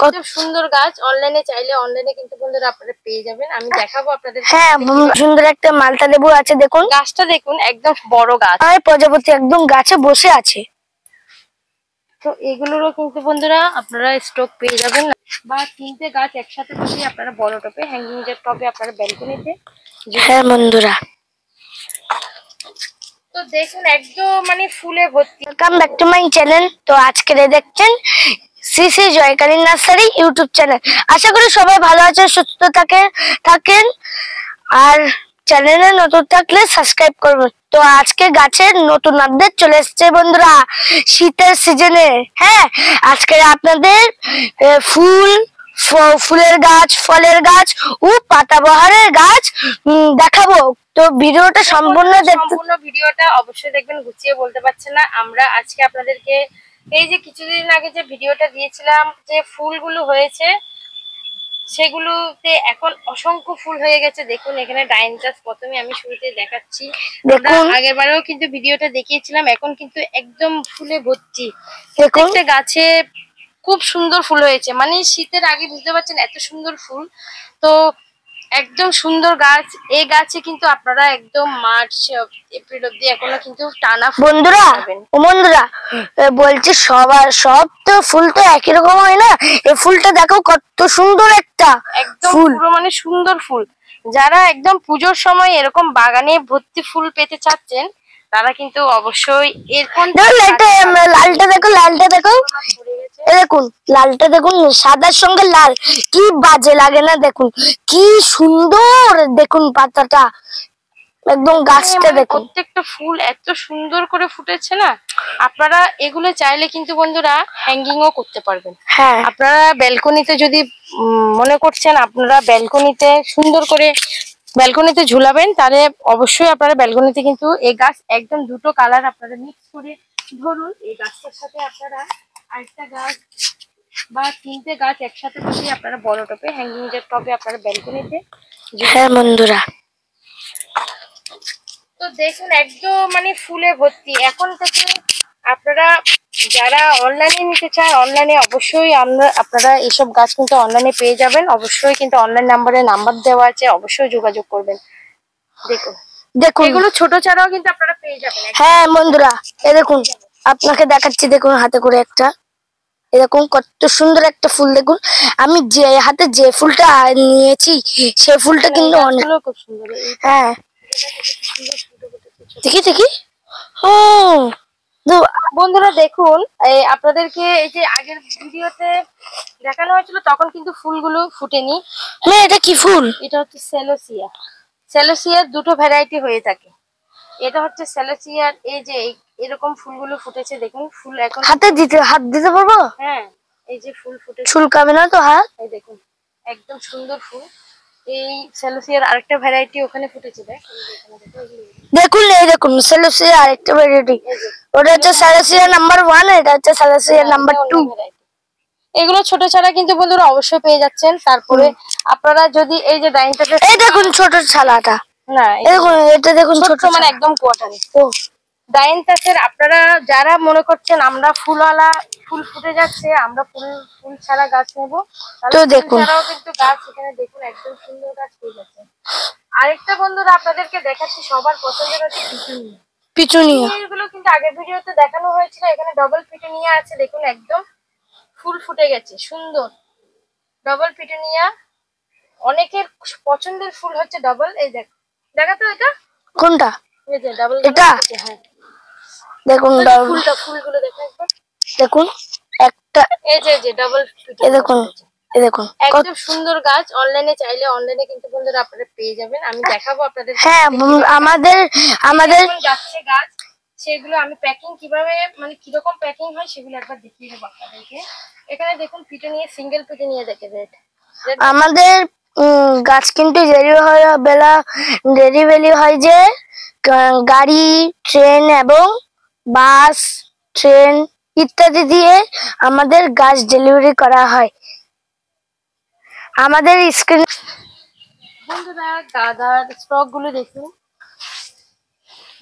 একদম সুন্দর গাছ। অনলাইনে চাইলে অনলাইনে কিন্তু বন্ধুরা আপনারা পেয়ে যাবেন। আমি দেখাবো আপনাদের। হ্যাঁ, সুন্দর একটা মালটা লেবু আছে, দেখুন গাছটা দেখুন, একদম বড় গাছ। আর প্রজাপতি একদম গাছে বসে আছে। তো এগুলোরও কিন্তু বন্ধুরা আপনারা স্টক পেয়ে যাবেন, বা 3টে গাছ একসাথে বসিয়ে আপনারা বড় টবে, হ্যাঙ্গিং এর টবে, আপনারা ব্যালকনিতে। হ্যাঁ বন্ধুরা, তো দেখুন একদম মানে ফুলে ভর্তি। Welcome back to my channel. তো আজকে দেখছেন Shri Shri Joykali nursery YouTube channel. আশা করি সবাই ভালো আছেন, সুস্থ থাকেন আর চ্যানেলে নতুন থাকলে সাবস্ক্রাইব করবেন। তো আজকে গাছের নতুন আপডেট চলে এসেছে বন্ধুরা, শীতের সিজনে। হ্যাঁ, আজকে আপনাদের ফুলের গাছ, ফলের গাছ ও পাতাবাহারের গাছ দেখাবো। তো ভিডিওটা সম্পূর্ণ ভিডিওটা অবশ্যই দেখবেন, গুছিয়ে বলতে পারছেন না। আমরা আজকে আপনাদেরকে এই যে কিছুদিন আগে যে ভিডিওটা দিয়েছিলাম, যে ফুলগুলো হয়েছে সেগুলোতে এখন অসংখ্য ফুল হয়ে গেছে। দেখুন এখানে ডাইনটাস প্রথমে আমি শুরুতে দেখাচ্ছি, দেখুন আগের বারেও কিন্তু ভিডিওটা দেখিয়েছিলাম। এখন কিন্তু একদম ফুলে ভর্তি, প্রত্যেকটা গাছে খুব সুন্দর ফুল হয়েছে। মানে শীতের আগে বুঝতে পারছেন এত সুন্দর ফুল। তো একদম সুন্দর গাছ। এই গাছে কিন্তু আপনারা একদম মার্চ এপ্রিল অব্দি এখনো কিন্তু টানা বন্ধুরা বলছি সব তো ফুল তো একই রকম হয় না। এই ফুলটা দেখো কত সুন্দর একটা একদম পুরো মানে সুন্দর ফুল। যারা একদম পুজোর সময় এরকম বাগানে ভর্তি ফুল পেতে চাচ্ছেন তারা কিন্তু অবশ্যই এরকম লালটা দেখো দেখুন লালটা দেখুন, সাদার সঙ্গে লাল কি বাজে লাগে না? দেখুন কি সুন্দর, দেখুন পাতাটা একদম, গাছটা দেখুন প্রত্যেকটা ফুল এত সুন্দর করে ফুটেছে না। আপনারা এগুলো চাইলে কিন্তু বন্ধুরা হ্যাঙ্গিংও করতে পারবেন। হ্যাঁ, আপনারা ব্যালকনিতে যদি মনে করছেন আপনারা ব্যালকনিতে সুন্দর করে ব্যালকনিতে ঝুলাবেন, তাহলে অবশ্যই আপনারা ব্যালকনিতে কিন্তু এই গাছ একদম দুটো কালার আপনারা মিক্স করে ধরুন। এই গাছটার সাথে আপনারা আরেকটা গাছ বা 3টে গাছ একসাথে বসিয়ে আপনারা বড় টবে, হ্যাঙ্গিং এর টবে, আপনারা ব্যালকনিতে। হ্যাঁ বন্ধুরা, তো দেখুন একদম মানে ফুলে ভর্তি। এখন থেকে আপনারা যারা অনলাইনে নিতে চায় অনলাইনে অবশ্যই আপনারা এইসব গাছ কিন্তু অনলাইনে পেয়ে যাবেন। অবশ্যই কিন্তু অনলাইন নাম্বার দেওয়া আছে, অবশ্যই যোগাযোগ করবেন। দেখুন এগুলো ছোট চারাও কিন্তু আপনারা পেয়ে যাবেন। হ্যাঁ বন্ধুরা, এই দেখুন আপনাকে দেখাচ্ছি, দেখুন হাতে করে একটা, এরকম কত সুন্দর একটা ফুল। দেখুন আমি যে হাতে যে ফুলটা নিয়েছি সেই ফুলটা কিন্তু অনেক খুব সুন্দর। হ্যাঁ দেখি ও বন্ধুরা দেখুন, আপনাদেরকে এই যে আগের ভিডিওতে দেখানো হয়েছিল তখন কিন্তু ফুলগুলো ফুটেনি। এটা কি ফুল? এটা হচ্ছে সেলোসিয়া। সেলোসিয়ার দুটো ভ্যারাইটি হয়ে থাকে। এটা হচ্ছে সেলোসিয়ার, এই যে এরকম ফুলগুলো ফুটেছে দেখুন। ফুল এখন হাত দিতে পারবো? হ্যাঁ, এই যে ফুল ফুটেছে, চুলকাবে না তো হাত? এই দেখুন একদম সুন্দর ফুল। এই সেলোসিয়ার আরেকটা ভ্যারাইটি ওখানে ফুটেছে, দেখুন এই দেখুন সেলোসিয়া আরেকটা ভ্যারাইটি। ওটা হচ্ছে সেলোসিয়া নাম্বার 1, এটা হচ্ছে সেলোসিয়া নাম্বার 2। এগুলো ছোট চারা কিন্তু বন্ধুরা অবশ্যই পেয়ে যাচ্ছেন। তারপরে আপনারা যদি এই যে ডাইনটাতে, এই দেখুন ছোট ছালাটা, না দেখুন এটা দেখুন ছোট মানে একদম কোয়াটারে। ও ডাইনটাসের আপনারা যারা মনে করছেন আমরা ফুলওয়ালা ফুল ফুটে যাচ্ছে, আমরা ফুল ছাড়া গাছ নেবো, তো দেখুন এছাড়াও কিন্তু গাছ এখানে দেখুন একদম সুন্দর গাছ পেয়ে যাচ্ছে। আরেকটা বন্ধুরা আপনাদেরকে দেখাচ্ছি, সবার পছন্দের হচ্ছে পিটুনিয়া। এগুলো কিন্তু আগের ভিডিওতে দেখানো হয়েছিল। এখানে ডবল পিটুনিয়া আছে, দেখুন একদম ফুল ফুটে গেছে সুন্দর ডবল পিটুনিয়া। অনেকের পছন্দের ফুল হচ্ছে ডবল। এই দেখাতো এটা কোনটা? এই যে ডবল, এটা হ্যাঁ দেখুন ফুলগুলো দেখুন একবার, দেখুন একটা, এই যে ডবল, এই দেখুন একদম সুন্দর গাছ। অনলাইনে চাইলে অনলাইনে কিন্তু বন্ধুরা আপনারা পেয়ে যাবেন। আমি দেখাবো আপনাদের। হ্যাঁ আমাদের যাচ্ছে গাছ, সেগুলো আমি প্যাকিং কিভাবে মানে কিরকম প্যাকিং হয় সেগুলো একবার দেখিয়ে দেবো আপনাদেরকে। এখানে দেখুন পিটুনিয়া, সিঙ্গেল পিটুনিয়া দেখে আমাদের গাছ কিন্তু ডেলিভারি হয় যে গাড়ি, ট্রেন এবং বাস, ট্রেন ইত্যাদি দিয়ে আমাদের গাছ ডেলিভারি করা হয়। আমাদের স্ক্রিন বন্ধুরা গাঁদার স্টক গুলো দেখুন,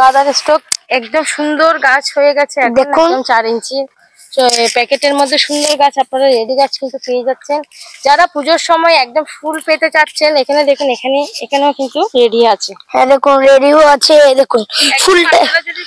গাঁদার স্টক একদম সুন্দর গাছ হয়ে গেছে। দেখুন 4 ইঞ্চি প্যাকেটের মধ্যে সুন্দর গাছ আপনারা রেডি গাছ কিন্তু পেয়ে যাচ্ছেন। যারা পুজোর সময় একদম ফুল পেতে চাচ্ছেন, এখানে দেখুন, এখানেও কিন্তু রেডি আছে। হ্যাঁ দেখুন রেডিও আছে, দেখুন ফুলটা যদি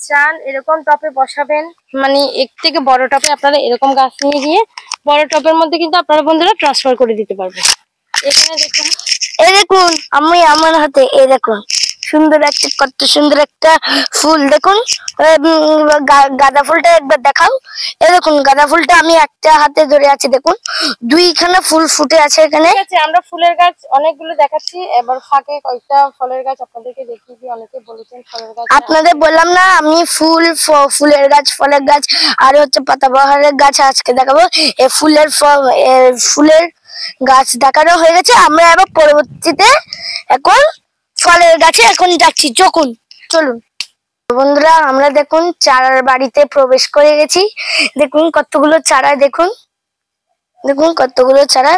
চান এরকম টপে বসাবেন, মানে এর থেকে বড় টপে আপনারা এরকম গাছ নিয়ে গিয়ে বড় টপের মধ্যে কিন্তু আপনারা বন্ধুরা ট্রান্সফার করে দিতে পারবেন। এখানে দেখুন, এই দেখুন আমি আমার হাতে এই দেখুন সুন্দর একটা, কত সুন্দর একটা ফুল দেখুন। গাঁদা ফুলটা একবার দেখাও। এই দেখুন গাঁদা ফুলটা আমি একটা হাতে ধরে আছি, দেখুন দুইখানা ফুল ফুটে আছে এখানে। ঠিক আছে, আমরা ফুলের গাছ অনেকগুলো দেখাচ্ছি, এবার ফাঁকে কয়েকটা ফলের গাছ আপনাদেরকে দেখিয়ে দিই। অনেকে বলেছেন ফলের গাছ, আপনাদের বললাম না আমি ফুলের গাছ, ফলের গাছ আর হচ্ছে পাতাবাহারের গাছ আজকে দেখাবো। এই ফুলের গাছ দেখানো হয়ে গেছে, আমরা এবার পরবর্তীতে এখন ফলের গাছে এখন যাচ্ছি। চলুন বন্ধুরা, আমরা দেখুন চারার বাড়িতে প্রবেশ করে গেছি। দেখুন কতগুলো চারা, দেখুন কতগুলো চারা,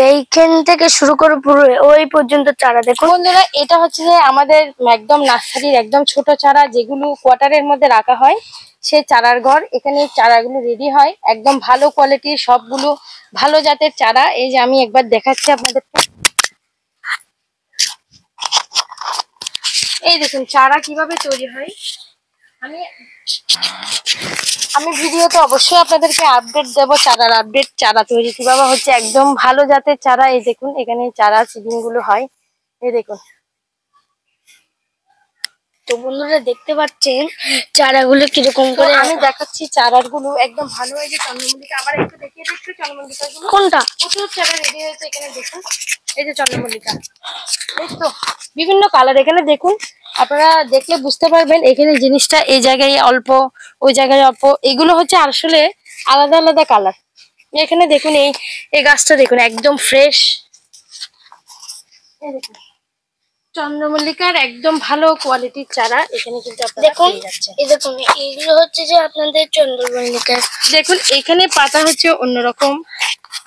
এইখান থেকে শুরু করে পুরো ওই পর্যন্ত চারা দেখুন। বন্ধুরা এটা হচ্ছে যে আমাদের একদম নার্সারির একদম ছোট চারা, যেগুলো কোয়ার্টারের মধ্যে রাখা হয়, সে চারার ঘর। এখানে চারাগুলো রেডি হয়, একদম ভালো কোয়ালিটির, সবগুলো ভালো জাতের চারা। এই যে আমি একবার দেখাচ্ছি আপনাদের, এই দেখুন চারা কিভাবে তৈরি হয়। আমি ভিডিওতে অবশ্যই আপনাদেরকে আপডেট দেবো, চারার আপডেট, চারা তৈরি কিভাবে হচ্ছে, একদম ভালো জাতের চারা। এই দেখুন এখানে চারা সিডিং গুলো হয়, এই দেখুন। তো বন্ধুরা দেখতে পাচ্ছেন চারাগুলো কিরকম করে আমি দেখাচ্ছি চারাগুলো একদম ভালো হয়েছে। চন্দ্রমল্লিকা আবার একটু দেখিয়ে দিচ্ছি, চন্দ্রমল্লিকা গুলো কোনটা প্রচুর চারা রেডি হয়েছে। এখানে দেখুন এই যে চন্দ্রমল্লিকা, এই তো বিভিন্ন কালার। এখানে দেখুন, আপনারা দেখলে বুঝতে পারবেন এখানে জিনিসটা এই জায়গায় অল্প, ওই জায়গায় অল্প, এগুলো হচ্ছে আসলে আলাদা আলাদা কালার। এখানে দেখুন এই গাছটা দেখুন একদম ফ্রেশ, এই দেখুন চন্দ্রমল্লিকার একদম ভালো কোয়ালিটির চারা এখানে কিন্তু আপনারা পেয়ে যাচ্ছেন। এই দেখুন এইগুলো হচ্ছে যে আপনাদের চন্দ্রমল্লিকা। দেখুন এখানে পাতা হচ্ছে অন্যরকম,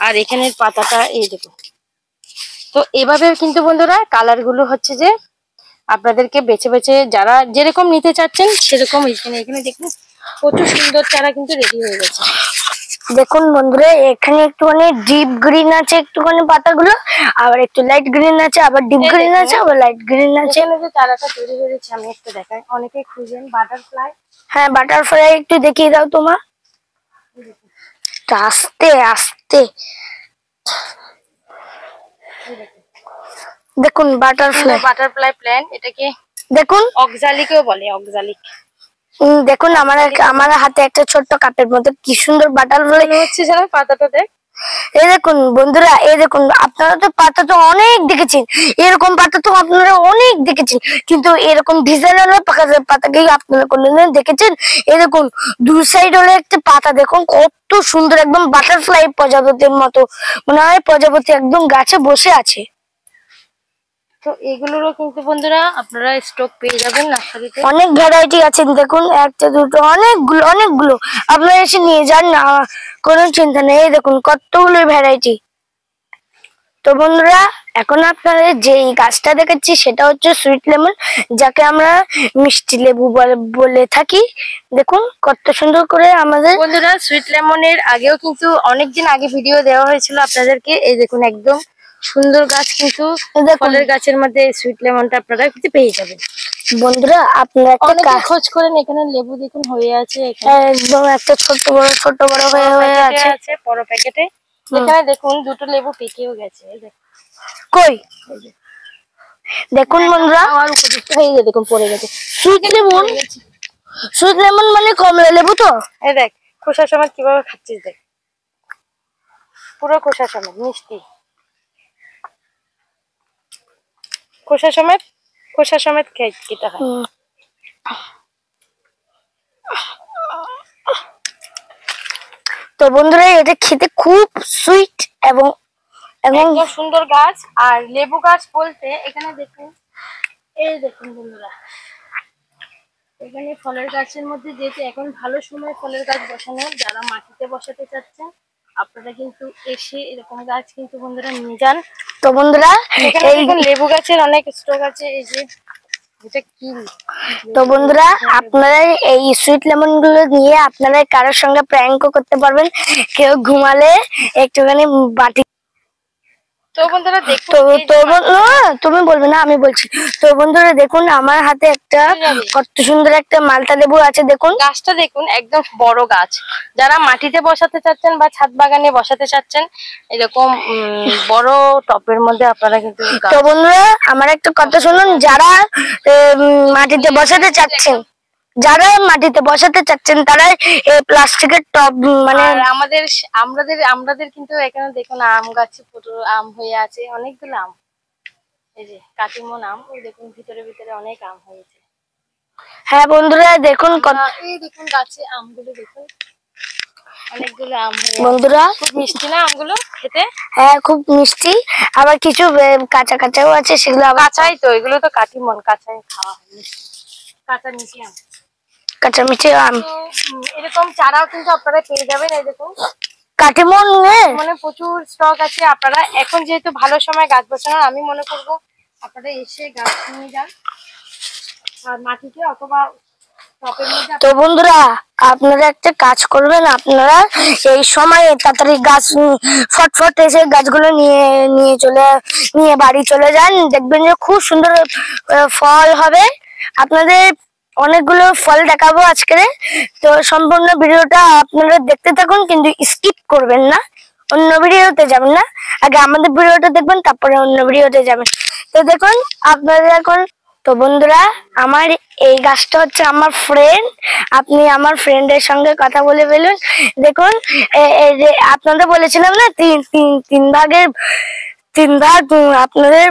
আর এখানের পাতাটা এই দেখুন। তো এভাবে কিন্তু বন্ধুরা কালার গুলো হচ্ছে যে আপনাদেরকে বেছে বেছে যারা যেরকম নিতে চাচ্ছেন সেরকম। এখানে দেখুন প্রচুর সুন্দর চারা কিন্তু রেডি হয়ে গেছে। দেখুন বন্ধুরা এখানে একটুখানি ডিপ গ্রিন আছে, একটুখানি পাতাগুলো, আবার একটু লাইট গ্রিন আছে, আবার ডিপ গ্রিন আছে, আবার লাইট গ্রিন আছে। এখানে যে চারাটা তৈরি হয়েছে আমি একটু দেখাই, অনেকেই খুঁজেন বাটারফ্লাই। হ্যাঁ বাটারফ্লাই একটু দেখিয়ে দাও তোমার, আস্তে আস্তে দেখুন বাটারফ্লাই প্ল্যান্ট, এটাকে দেখুন অক্সালিকও বলে, অক্সালিক। দেখুন আমার হাতে একটা ছোট্ট কাপের মধ্যে কি সুন্দর বাটারফ্লাই হচ্ছে, যেন পাতাটা দেখ। এই দেখুন বন্ধুরা, এই দেখুন আপনারা তো পাতা তো অনেক দেখেছেন, এরকম পাতা তো আপনারা অনেক দেখেছেন, কিন্তু এরকম ডিজাইনার পাতাকে আপনারা কোনদিন দেখেছেন? এই দেখুন দুই সাইড হলে একটা পাতা, দেখুন কত সুন্দর, একদম বাটারফ্লাই প্রজাপতির মতো, মনে হয় প্রজাপতি একদম গাছে বসে আছে। তো এগুলোরও কিন্তু বন্ধুরা আপনারা স্টক পেয়ে যাবেন নার্সারিতে, অনেক ভ্যারাইটি আছে। দেখুন একটা দুটো অনেকগুলো আপনারা এসে নিয়ে যান না, কোনো চিন্তা নেই। দেখুন কতগুলো ভ্যারাইটি। তো বন্ধুরা এখন আপনাদের যে গাছটা দেখাচ্ছি সেটা হচ্ছে সুইট লেমন, যাকে আমরা মিষ্টি লেবু বলে থাকি। দেখুন কত সুন্দর করে আমাদের বন্ধুরা সুইট লেমনের আগেও কিন্তু অনেকদিন আগে ভিডিও দেওয়া হয়েছিল আপনাদেরকে। এই দেখুন একদম সুন্দর গাছ, কিন্তু ফলের গাছের মধ্যে সুইট লেমনটা আপনারা কিন্তু পেয়ে যাবেন। বন্ধুরা আপনারা অনেকে খোঁজ করেন, এখানে লেবু দেখুন হয়ে আছে, একদম একটা ছোট বড় হয়ে আছে বড় প্যাকেটে। এখানে দেখুন দুটো লেবু পেকেও গেছে, কই দেখুন বন্ধুরা, আমার উপযুক্ত হয়ে গেছে, দেখুন পড়ে গেছে। সুইট লেমন মানে কমলা লেবু তো। এই দেখ খোসা সমেত কিভাবে খাচ্ছিস, দেখ পুরো খোসা সমেত মিষ্টি, খোসা সমেত খেতে হয়। তো বন্ধুরা এটা খেতে খুব সুইট এবং সুন্দর গাছ। আর লেবু গাছ বলতে এখানে দেখুন, এই দেখুন বন্ধুরা এখানে ফলের গাছের মধ্যে যেহেতু এখন ভালো সময় ফলের গাছ বসানো, যারা মাটিতে বসাতে চাচ্ছেন আপনারা কিন্তু এসে এরকম গাছ কিন্তু বন্ধুরা নিয়ে যান। তো বন্ধুরা এখানে দেখুন লেবু গাছের অনেক স্টক আছে, এই যে এটা কি? তো বন্ধুরা আপনারা এই সুইট লেমন গুলো নিয়ে আপনারা কারোর সঙ্গে প্র্যাঙ্কও করতে পারবেন। কেউ ঘুমালে একটুখানি বাটি। তো বন্ধুরা দেখুন, তুমি বলবে না, আমি বলছি। তো বন্ধুরা দেখুন আমার হাতে একটা কত সুন্দর একটা মালটা লেবু আছে। দেখুন গাছটা, দেখুন একদম বড় গাছ। যারা মাটিতে বসাতে চাচ্ছেন বা ছাদ বাগানে বসাতে চাচ্ছেন, এরকম বড় টবের মধ্যে আপনারা কিন্তু। তো বন্ধুরা আমার একটা কথা শুনুন, যারা মাটিতে বসাতে চাচ্ছেন, তারা এই প্লাস্টিকের টব মানে আমাদের কিন্তু এখানে দেখুন আম গাছে প্রচুর আম হয়ে আছে, অনেকগুলো আম। এই যে কাটিমন আম, ওই দেখুন ভিতরে ভিতরে অনেক আম হয়েছে। হ্যাঁ বন্ধুরা দেখুন, এই দেখুন গাছে আমগুলো দেখুন, অনেকগুলো আম হয়েছে। বন্ধুরা খুব মিষ্টি না আমগুলো খেতে? হ্যাঁ খুব মিষ্টি, আবার কিছু কাঁচা কাঁচাও আছে, সেগুলো কাঁচাই তো, এগুলো তো কাটিমন, কাঁচাই খাওয়া হয়, কাঁচা মিষ্টি আম। কাঁচা মিষ্টি আম এরকম চারাও কিন্তু আপনারা পেয়ে যাবেন। এই দেখুন কাটিমন মানে প্রচুর স্টক আছে। আপনারা এখন যেহেতু ভালো সময় গাছ বসানোর, আমি মনে করবো আপনারা এসে গাছ নিয়ে যান আর মাটিতে অথবা টবের মধ্যে। তো বন্ধুরা আপনারা একটা কাজ করবেন, আপনারা এই সময় তাড়াতাড়ি গাছ ফটফট এসে গাছগুলো নিয়ে বাড়ি চলে যান। দেখবেন যে খুব সুন্দর ফল হবে। আপনাদের অনেকগুলো ফল দেখাবো আজকে। তো সম্পূর্ণ ভিডিওটা আপনারা দেখতে থাকুন, কিন্তু স্কিপ করবেন না, অন্য ভিডিওতে যাবেন না। আগে আমাদের ভিডিওটা দেখবেন, তারপরে অন্য ভিডিওতে যাবেন। তো দেখুন আপনারা এখন। তো বন্ধুরা আমার এই গাছটা হচ্ছে আমার ফ্রেন্ড। আপনি আমার ফ্রেন্ডের সঙ্গে কথা বলে ফেলুন। দেখুন আপনাদের বলেছিলাম না তিন ভাগ আপনাদের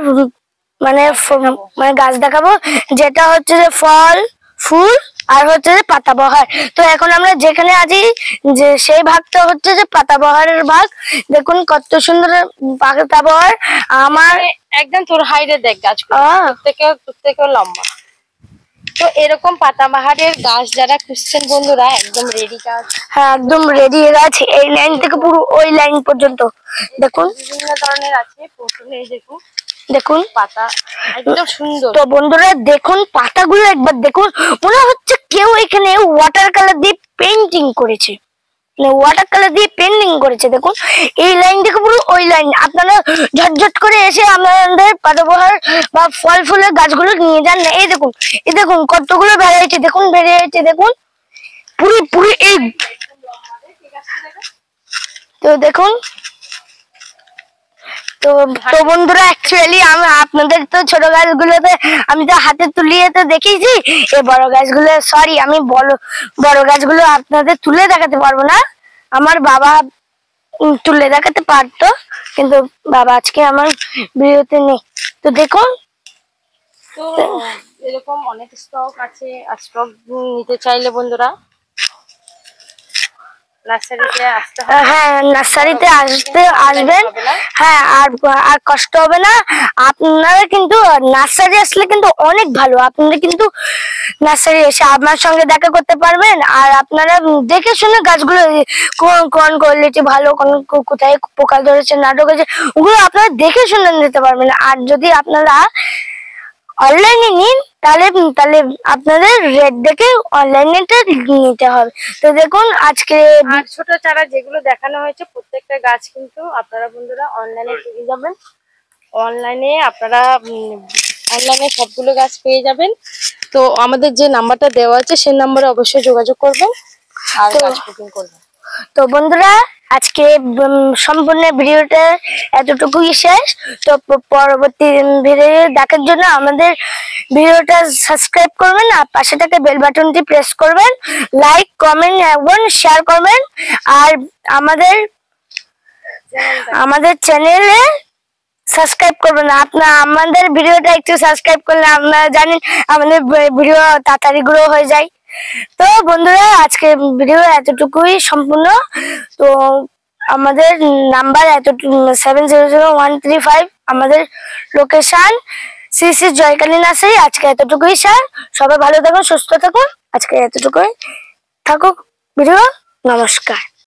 মানে গাছ দেখাবো, যেটা হচ্ছে যে ফল, ফুল আর হচ্ছে যে পাতাবহার। তো এখন আমরা যেখানে আছি যে সেই ভাগটা হচ্ছে যে পাতাবহারের ভাগ। দেখুন কত সুন্দর পাতাবহার। আমার একদম তোর হাইরে দেখ গাছগুলো প্রত্যেকেও লম্বা। তো এরকম পাতাবাহারের গাছ যারা খুঁজছেন বন্ধুরা, একদম রেডি গাছ। হ্যাঁ একদম রেডি গাছ, এই লাইন থেকে পুরো ওই লাইন পর্যন্ত। দেখুন বিভিন্ন ধরনের আছে, প্রথমে দেখুন দেখুন পাতা একদম সুন্দর। তো বন্ধুরা দেখুন পাতাগুলো একবার দেখুন, মনে হচ্ছে কেউ এখানে ওয়াটার কালার দিয়ে পেন্টিং করেছে, দেখুন এই লাইন থেকে পুরো ওই লাইন। আপনারা ঝটঝট করে এসে আমাদের পাতাবহার বা ফল ফুলের গাছগুলো নিয়ে যান না। এই দেখুন কতগুলো ভ্যারাইটি দেখুন বেরিয়েছে। দেখুন পুরি এই। তো দেখুন তো বন্ধুরা অ্যাকচুয়ালি আমি আপনাদের তো ছোট গাছগুলোতে আমি তো হাতে তুলিয়ে তো দেখিয়েছি। এই বড় গাছগুলো সরি, আমি বড় গাছগুলো আপনাদের তুলে দেখাতে পারবো না। আমার বাবা তুলে দেখাতে পারতো, কিন্তু বাবা আজকে আমার ভিডিওতে নেই। তো দেখুন তো এরকম অনেক স্টক আছে, আর স্টক নিতে চাইলে বন্ধুরা নার্সারিতে আসতে হবে। হ্যাঁ নার্সারিতে আসবেন। হ্যাঁ আর কষ্ট হবে না। আপনারা কিন্তু নার্সারি আসলে কিন্তু অনেক ভালো। আপনারা কিন্তু নার্সারি এসে আমার সঙ্গে দেখা করতে পারবেন, আর আপনারা দেখে শুনে গাছগুলো কোন কোয়ালিটি ভালো, কোথায় পোকা ধরেছে না ধরেছে, ওগুলো আপনারা দেখে শুনে নিতে পারবেন। আর যদি আপনারা অনলাইনে নিন তাহলে আপনাদের রেট দেখে অনলাইনে নিতে হবে। তো দেখুন আজকে ছোট চারা যেগুলো দেখানো হয়েছে প্রত্যেকটা গাছ কিন্তু আপনারা বন্ধুরা অনলাইনে পেয়ে যাবেন। অনলাইনে সবগুলো গাছ পেয়ে যাবেন। তো আমাদের যে নাম্বারটা দেওয়া আছে সেই নাম্বারে অবশ্যই যোগাযোগ করবেন আর গাছ বুকিং করবেন। তো বন্ধুরা আজকে সম্পূর্ণ ভিডিওটা এতটুকুই শেষ। তো পরবর্তী ভিডিও দেখার জন্য আমাদের ভিডিওটা সাবস্ক্রাইব করবেন, আর পাশে থাকা বেল বাটনটি প্রেস করবেন, লাইক কমেন্ট এবং শেয়ার করবেন। আর আমাদের চ্যানেলে সাবস্ক্রাইব করবেন। আপনারা আমাদের ভিডিওটা একটু সাবস্ক্রাইব করলে আপনারা জানেন আমাদের ভিডিও তাড়াতাড়ি গ্রো হয়ে যায়। তো বন্ধুরা আজকে ভিডিও এতটুকুই সম্পূর্ণ। তো আমাদের নাম্বার 700135, আমাদের লোকেশন শ্রী জয়কালী নার্সারি। আজকে এতটুকুই স্যার, সবাই ভালো থাকুন, সুস্থ থাকুন। আজকে এতটুকুই থাকুক ভিডিও। নমস্কার।